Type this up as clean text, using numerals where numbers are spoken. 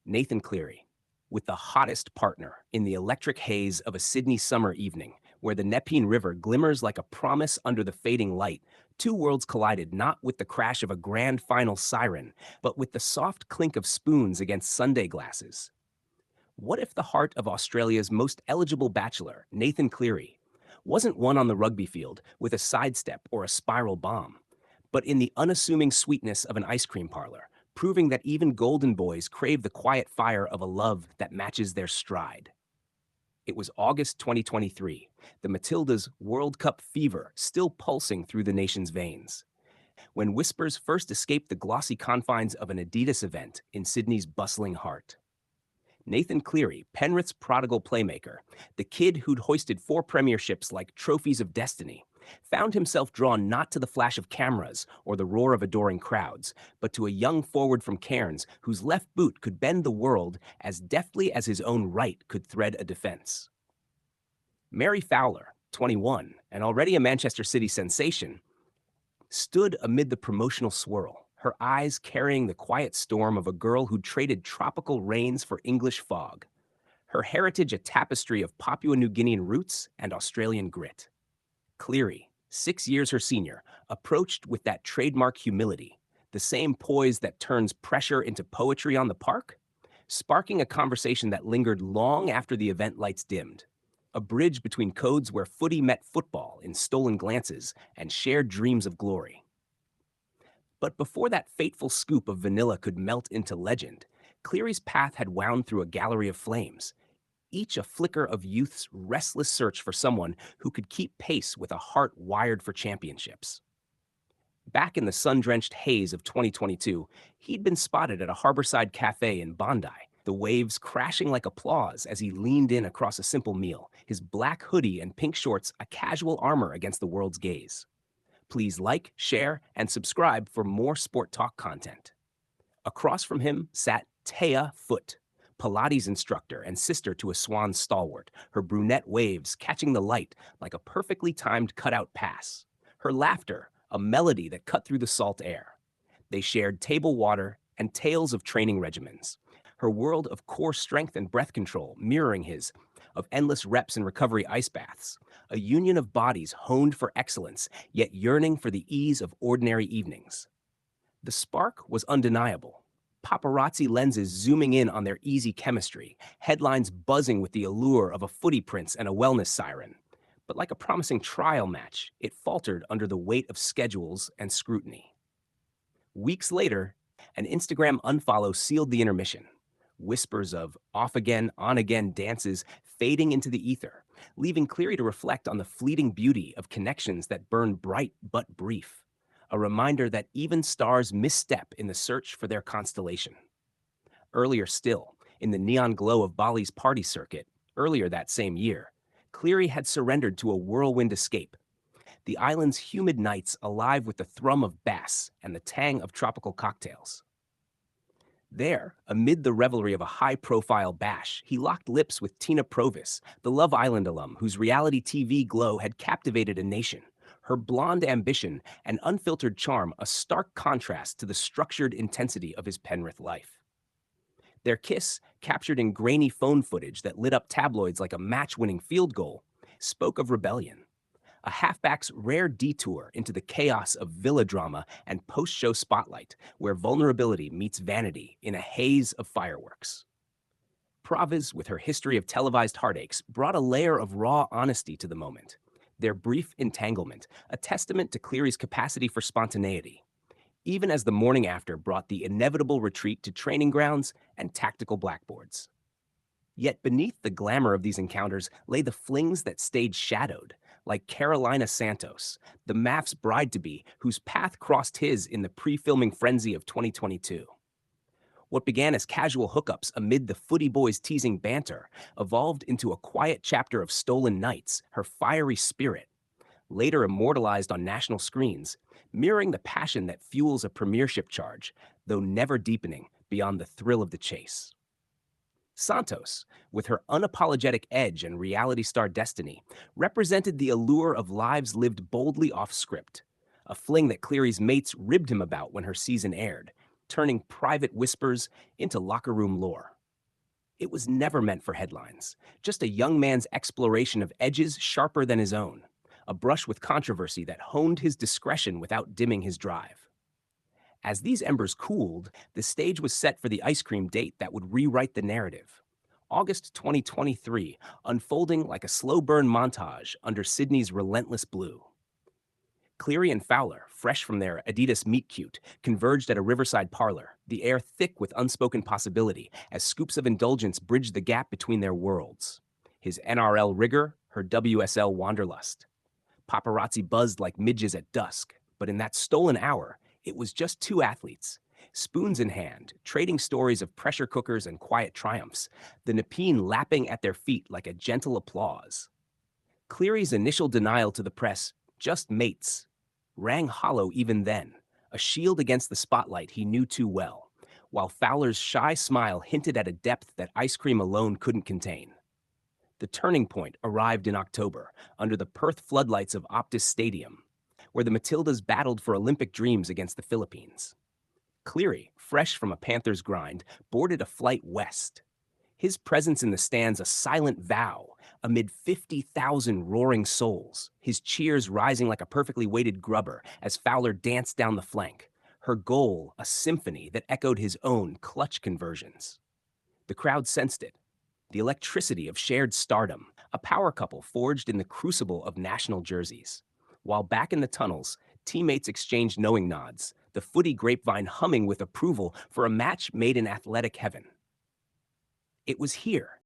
Nathan Cleary, with the hottest partner in the electric haze of a Sydney summer evening, where the Nepean River glimmers like a promise under the fading light. Two worlds collided not with the crash of a grand final siren, but with the soft clink of spoons against sundae glasses. What if the heart of Australia's most eligible bachelor, Nathan Cleary, wasn't one on the rugby field with a sidestep or a spiral bomb, but in the unassuming sweetness of an ice cream parlor, proving that even golden boys crave the quiet fire of a love that matches their stride? It was August 2023, the Matildas' World Cup fever still pulsing through the nation's veins, when whispers first escaped the glossy confines of an Adidas event in Sydney's bustling heart. Nathan Cleary, Penrith's prodigal playmaker, the kid who'd hoisted four premierships like trophies of destiny, found himself drawn not to the flash of cameras or the roar of adoring crowds, but to a young forward from Cairns whose left boot could bend the world as deftly as his own right could thread a defense. Mary Fowler, 21, and already a Manchester City sensation, stood amid the promotional swirl, her eyes carrying the quiet storm of a girl who traded tropical rains for English fog, her heritage a tapestry of Papua New Guinean roots and Australian grit. Cleary, 6 years her senior, approached with that trademark humility, the same poise that turns pressure into poetry on the park, sparking a conversation that lingered long after the event lights dimmed, a bridge between codes where footy met football in stolen glances and shared dreams of glory. But before that fateful scoop of vanilla could melt into legend, Cleary's path had wound through a gallery of flames, each a flicker of youth's restless search for someone who could keep pace with a heart wired for championships. Back in the sun-drenched haze of 2022, he'd been spotted at a harborside cafe in Bondi, the waves crashing like applause as he leaned in across a simple meal, his black hoodie and pink shorts a casual armor against the world's gaze. Please like, share, and subscribe for more sport talk content. Across from him sat Tèah Foot, Pilates instructor and sister to a swan stalwart, her brunette waves catching the light like a perfectly timed cutout pass, her laughter a melody that cut through the salt air. They shared table water and tales of training regimens, her world of core strength and breath control mirroring his, of endless reps and recovery ice baths, a union of bodies honed for excellence, yet yearning for the ease of ordinary evenings. The spark was undeniable. Paparazzi lenses zooming in on their easy chemistry, headlines buzzing with the allure of a footy prince and a wellness siren. But like a promising trial match, it faltered under the weight of schedules and scrutiny. Weeks later, an Instagram unfollow sealed the intermission. Whispers of off again, on again dances fading into the ether, leaving Cleary to reflect on the fleeting beauty of connections that burn bright but brief, a reminder that even stars misstep in the search for their constellation. Earlier still, in the neon glow of Bali's party circuit, earlier that same year, Cleary had surrendered to a whirlwind escape, the island's humid nights alive with the thrum of bass and the tang of tropical cocktails. There, amid the revelry of a high-profile bash, he locked lips with Tina Provis, the Love Island alum whose reality TV glow had captivated a nation, her blonde ambition and unfiltered charm a stark contrast to the structured intensity of his Penrith life. Their kiss, captured in grainy phone footage that lit up tabloids like a match-winning field goal, spoke of rebellion, a halfback's rare detour into the chaos of villa drama and post-show spotlight, where vulnerability meets vanity in a haze of fireworks. Provis, with her history of televised heartaches, brought a layer of raw honesty to the moment. Their brief entanglement, a testament to Cleary's capacity for spontaneity, even as the morning after brought the inevitable retreat to training grounds and tactical blackboards. Yet beneath the glamour of these encounters lay the flings that stayed shadowed, like Carolina Santos, the MAFS bride-to-be whose path crossed his in the pre-filming frenzy of 2022. What began as casual hookups amid the footy boys' teasing banter evolved into a quiet chapter of stolen nights, her fiery spirit, later immortalized on national screens, mirroring the passion that fuels a premiership charge, though never deepening beyond the thrill of the chase. Santos, with her unapologetic edge and reality star destiny, represented the allure of lives lived boldly off script, a fling that Cleary's mates ribbed him about when her season aired, turning private whispers into locker room lore. It was never meant for headlines, just a young man's exploration of edges sharper than his own, a brush with controversy that honed his discretion without dimming his drive. As these embers cooled, the stage was set for the ice cream date that would rewrite the narrative. August 2023, unfolding like a slow burn montage under Sydney's relentless blue. Cleary and Fowler, fresh from their Adidas meet cute, converged at a riverside parlor, the air thick with unspoken possibility as scoops of indulgence bridged the gap between their worlds. His NRL rigor, her WSL wanderlust. Paparazzi buzzed like midges at dusk, but in that stolen hour, it was just two athletes, spoons in hand, trading stories of pressure cookers and quiet triumphs, the Nepean lapping at their feet like a gentle applause. Cleary's initial denial to the press, just mates, rang hollow even then, a shield against the spotlight he knew too well, while Fowler's shy smile hinted at a depth that ice cream alone couldn't contain. The turning point arrived in October, under the Perth floodlights of Optus Stadium, where the Matildas battled for Olympic dreams against the Philippines. Cleary, fresh from a Panthers grind, boarded a flight west. His presence in the stands a silent vow, amid 50,000 roaring souls, his cheers rising like a perfectly weighted grubber as Fowler danced down the flank, her goal a symphony that echoed his own clutch conversions. The crowd sensed it, the electricity of shared stardom, a power couple forged in the crucible of national jerseys. While back in the tunnels, teammates exchanged knowing nods, the footy grapevine humming with approval for a match made in athletic heaven. It was here,